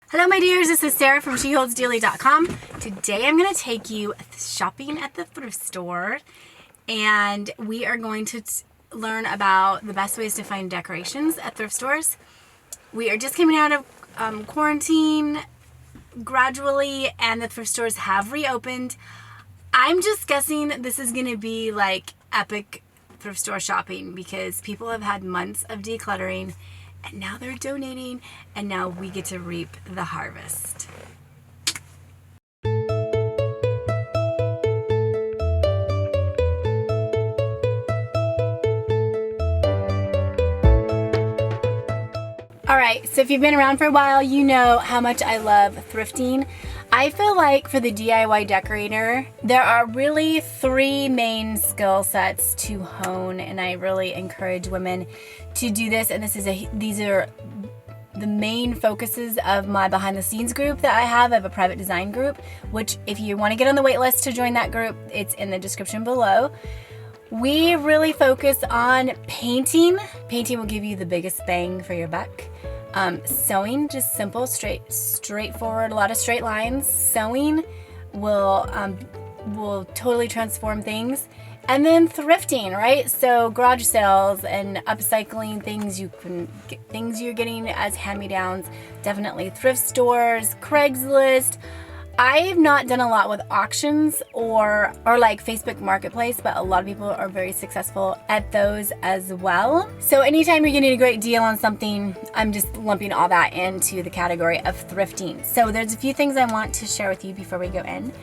Hello my dears, this is Sarah from SheHoldsDearly.com. Today I'm going to take you shopping at the thrift store, and we are going to learn about the best ways to find decorations at thrift stores. We are just coming out of quarantine gradually, and the thrift stores have reopened. I'm just guessing this is going to be like epic thrift store shopping because people have had months of decluttering and now they're donating, and now we get to reap the harvest. Alright, so if you've been around for a while, you know how much I love thrifting. I feel like for the DIY decorator, there are really three main skill sets to hone, and I really encourage women to do this. And these are the main focuses of my behind the scenes group that I have. I have a private design group, which if you want to get on the wait list to join that group, it's in the description below. We really focus on painting. Painting will give you the biggest bang for your buck. Sewing, just simple, straightforward, a lot of straight lines. Sewing will totally transform things. And then thrifting, right? So garage sales and upcycling things things you're getting as hand-me-downs. Definitely thrift stores, Craigslist. I have not done a lot with auctions or like Facebook Marketplace, but a lot of people are very successful at those as well. So anytime you're getting a great deal on something, I'm just lumping all that into the category of thrifting. So there's a few things I want to share with you before we go in.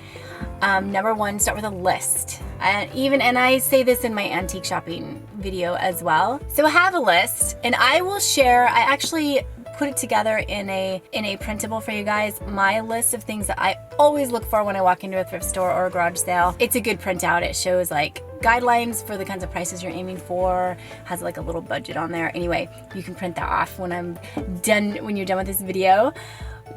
Number one, start with a list. And I say this in my antique shopping video as well. So have a list, and I will share, I actually put it together in a printable for you guys, my list of things that I always look for when I walk into a thrift store or a garage sale. It's a good printout. It shows like guidelines for the kinds of prices you're aiming for, has like a little budget on there. Anyway, you can print that off when you're done with this video.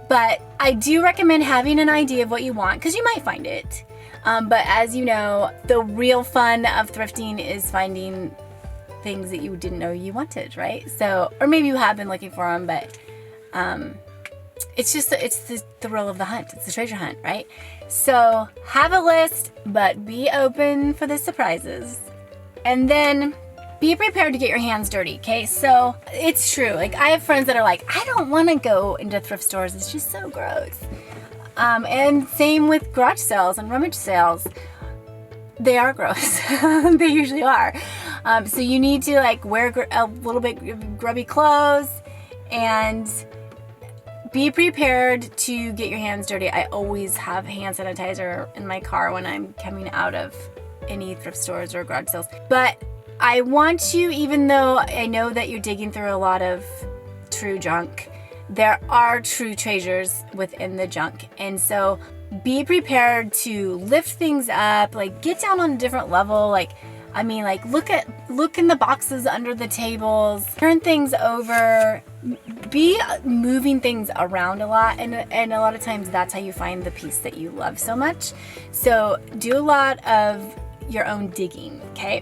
But I do recommend having an idea of what you want, because you might find it. But as you know, the real fun of thrifting is finding things that you didn't know you wanted, right? So, or maybe you have been looking for them, but it's the thrill of the hunt. It's the treasure hunt, right? So have a list, but be open for the surprises. And then be prepared to get your hands dirty, okay? So it's true. Like, I have friends that are like, I don't want to go into thrift stores. It's just so gross. And same with garage sales and rummage sales. They are gross. They usually are. So you need to like wear a little bit grubby clothes and be prepared to get your hands dirty. I always have hand sanitizer in my car when I'm coming out of any thrift stores or garage sales. But I want you, even though I know that you're digging through a lot of true junk, there are true treasures within the junk. And so be prepared to lift things up, like get down on a different level. Like look in the boxes under the tables, turn things over, be moving things around a lot. And a lot of times that's how you find the piece that you love so much. So do a lot of your own digging, okay?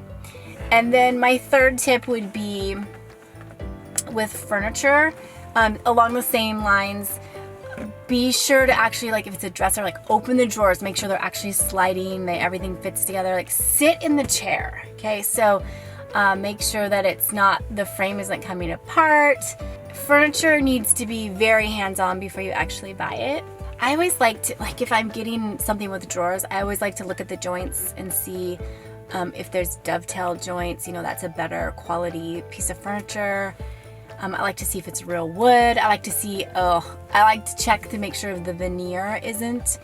And then my third tip would be with furniture, along the same lines. Be sure to actually, like if it's a dresser, like open the drawers, make sure they're actually sliding, everything fits together, like sit in the chair, okay? So make sure that the frame isn't coming apart. Furniture needs to be very hands-on before you actually buy it. I always like to, like if I'm getting something with drawers, I always like to look at the joints and see if there's dovetail joints, that's a better quality piece of furniture. I like to see if it's real wood. I like to check to make sure the veneer isn't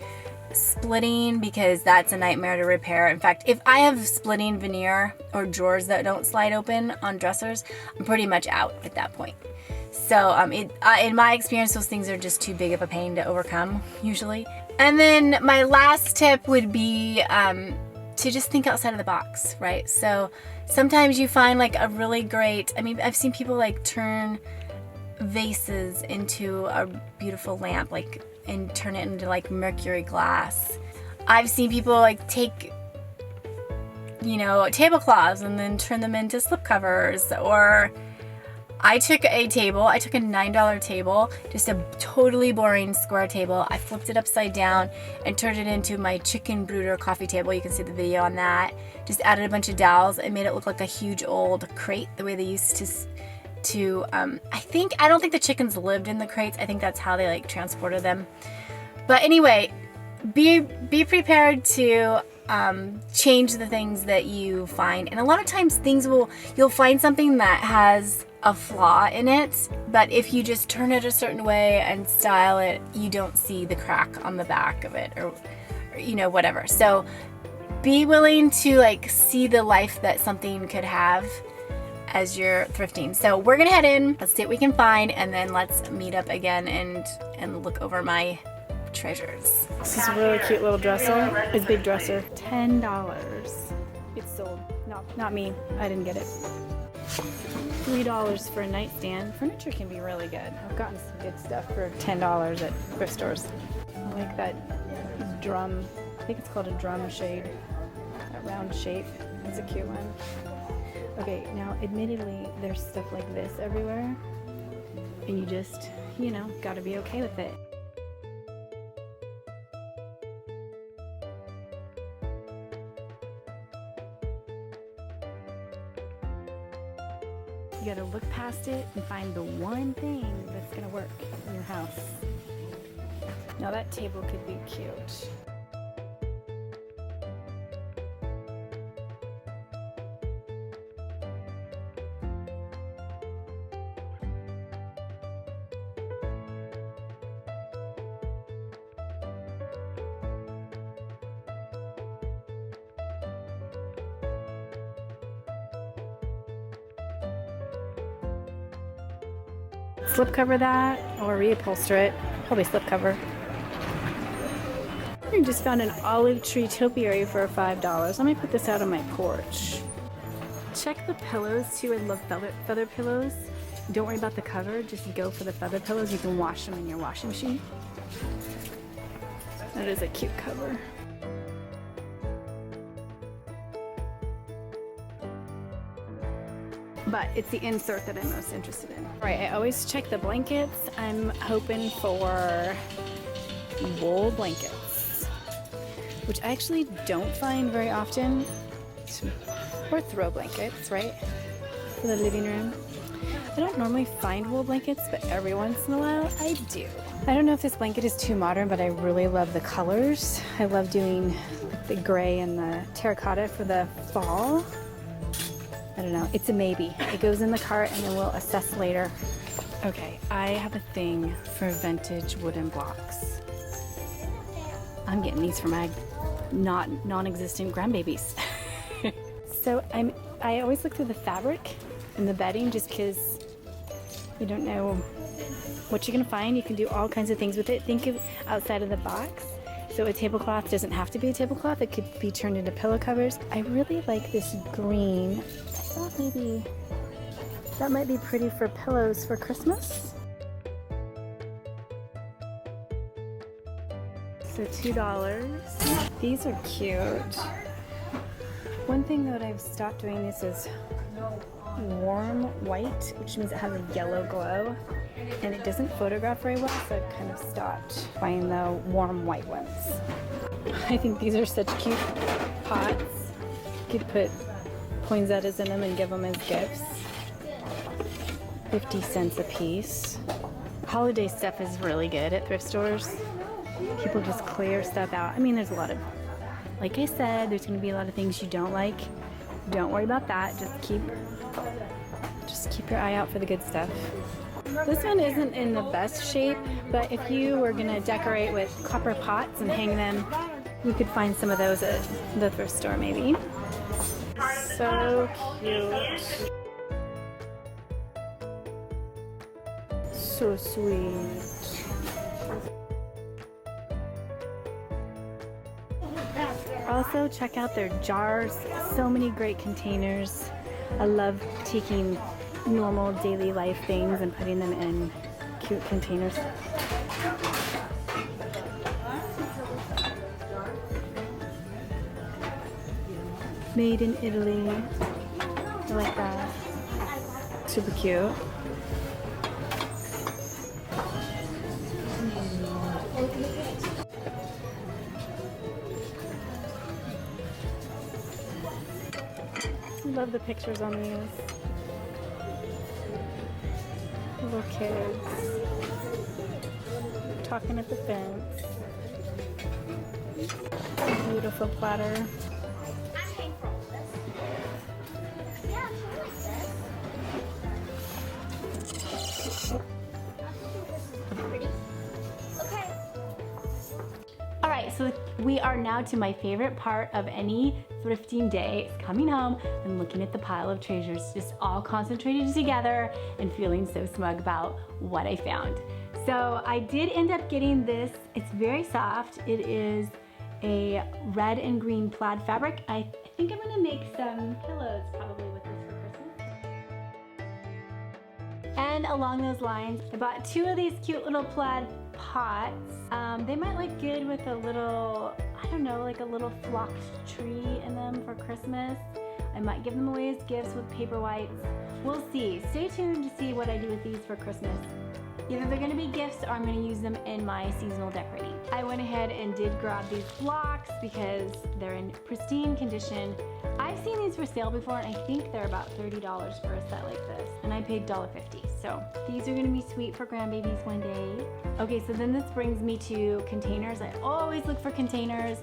splitting, because that's a nightmare to repair. In fact, if I have splitting veneer or drawers that don't slide open on dressers, I'm pretty much out at that point. So in my experience, those things are just too big of a pain to overcome usually. And then my last tip would be to just think outside of the box, right? So sometimes you find like a really great, I've seen people like turn vases into a beautiful lamp, like, and turn it into like mercury glass. I've seen people like take, tablecloths and then turn them into slipcovers, or I took a table, I took a $9 table, just a totally boring square table. I flipped it upside down and turned it into my chicken brooder coffee table. You can see the video on that. Just added a bunch of dowels and made it look like a huge old crate, the way they used to I don't think the chickens lived in the crates. I think that's how they like transported them. But anyway, be prepared to change the things that you find. And a lot of times you'll find something that has a flaw in it, but if you just turn it a certain way and style it, you don't see the crack on the back of it, or you know, whatever. So be willing to like see the life that something could have as you're thrifting. So we're gonna head in, let's see what we can find, and then let's meet up again and look over my treasures. This is a really cute little dresser. It's a big dresser. $10. It's sold. Not me. I didn't get it. $3 for a nightstand. Furniture can be really good. I've gotten some good stuff for $10 at thrift stores. I like that drum. I think it's called a drum shade. That round shape. It's a cute one. Okay, now admittedly, there's stuff like this everywhere. And you just, you know, gotta be okay with it. You gotta look past it and find the one thing that's gonna work in your house. Now that table could be cute. Slip cover that or reupholster it. Probably slip cover. I just found an olive tree topiary for $5. Let me put this out on my porch. Check the pillows too. I love feather pillows. Don't worry about the cover. Just go for the feather pillows. You can wash them in your washing machine. That is a cute cover. But it's the insert that I'm most interested in. All right, I always check the blankets. I'm hoping for wool blankets, which I actually don't find very often, or throw blankets, right, for the living room. I don't normally find wool blankets, but every once in a while I do. I don't know if this blanket is too modern, but I really love the colors. I love doing the gray and the terracotta for the fall. I don't know, it's a maybe. It goes in the cart and then we'll assess later. Okay, I have a thing for vintage wooden blocks. I'm getting these for my non-existent grandbabies. So I always look through the fabric and the bedding just because you don't know what you're gonna find. You can do all kinds of things with it. Think of outside of the box. So a tablecloth doesn't have to be a tablecloth. It could be turned into pillow covers. I really like this green. I thought maybe that might be pretty for pillows for Christmas. So $2. These are cute. One thing that I've stopped doing this is warm white, which means it has a yellow glow. And it doesn't photograph very well, so I've kind of stopped buying the warm white ones. I think these are such cute pots. You could put poinsettias in them and give them as gifts. 50 cents a piece. Holiday stuff is really good at thrift stores. People just clear stuff out. I mean, there's a lot of, like I said, there's going to be a lot of things you don't like. Don't worry about that. Just keep your eye out for the good stuff. This one isn't in the best shape, but if you were gonna decorate with copper pots and hang them, you could find some of those at the thrift store maybe. So cute. So sweet. Also check out their jars. So many great containers. I love taking normal daily life things and putting them in cute containers. Made in Italy. I like that. Super cute. Love the pictures on these. Little kids talking at the fence. Beautiful platter. I'm paying for all of this. Yeah, I like this. This is pretty. Okay. All right, so we are now to my favorite part of any thrifting day. It's coming home and looking at the pile of treasures, just all concentrated together and feeling so smug about what I found. So I did end up getting this. It's very soft. It is a red and green plaid fabric. I think I'm gonna make some pillows probably with this for Christmas. And along those lines, I bought 2 of these cute little plaid pots. They might look good with a little, I don't know, like a little flocked tree in them for Christmas. I might give them away as gifts with paper whites. We'll see. Stay tuned to see what I do with these for Christmas. Either they're gonna be gifts or I'm gonna use them in my seasonal decorating. I went ahead and did grab these blocks because they're in pristine condition. I've seen these for sale before and I think they're about $30 for a set like this. And I paid $1.50. So these are gonna be sweet for grandbabies one day. Okay, so then this brings me to containers. I always look for containers.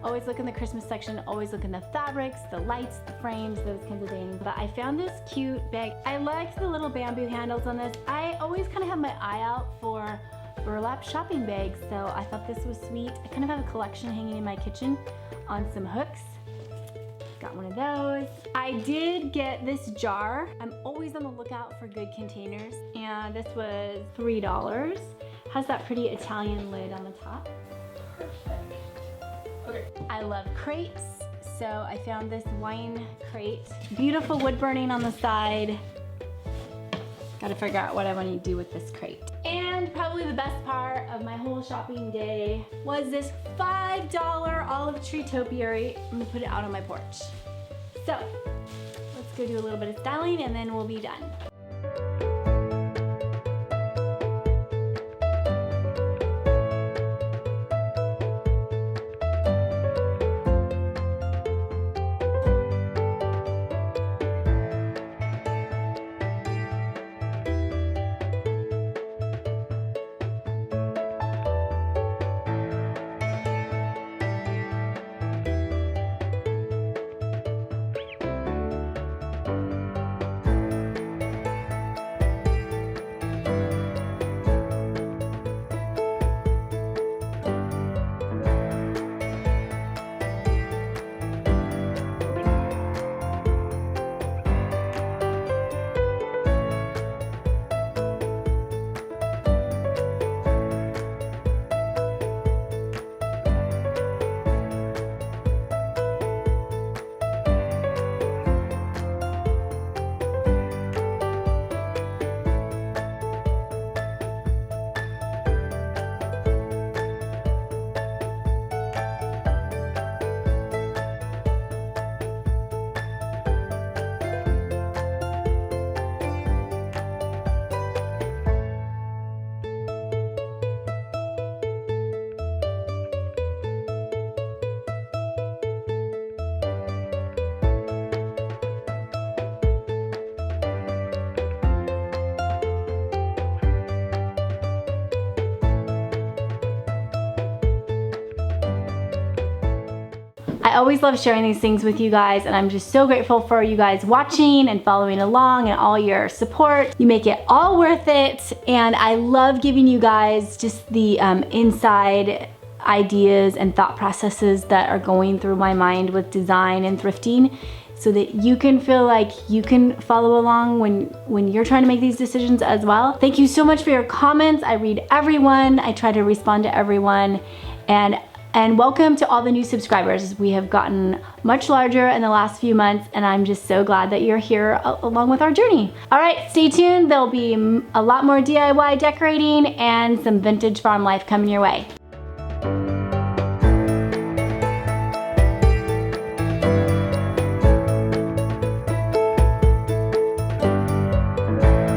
Always look in the Christmas section, always look in the fabrics, the lights, the frames, those kinds of things. But I found this cute bag. I liked the little bamboo handles on this. I always kind of have my eye out for burlap shopping bags, so I thought this was sweet. I kind of have a collection hanging in my kitchen on some hooks. Got one of those. I did get this jar. I'm always on the lookout for good containers, and this was $3. Has that pretty Italian lid on the top. Okay. I love crates, so I found this wine crate. Beautiful wood burning on the side. Gotta figure out what I want to do with this crate. And probably the best part of my whole shopping day was this $5 olive tree topiary. I'm gonna put it out on my porch. So, let's go do a little bit of styling and then we'll be done. I always love sharing these things with you guys, and I'm just so grateful for you guys watching and following along and all your support. You make it all worth it, and I love giving you guys just the inside ideas and thought processes that are going through my mind with design and thrifting, so that you can feel like you can follow along when you're trying to make these decisions as well. Thank you so much for your comments. I read everyone. I try to respond to everyone. And welcome to all the new subscribers. We have gotten much larger in the last few months, and I'm just so glad that you're here along with our journey. All right, stay tuned. There'll be a lot more DIY decorating and some vintage farm life coming your way.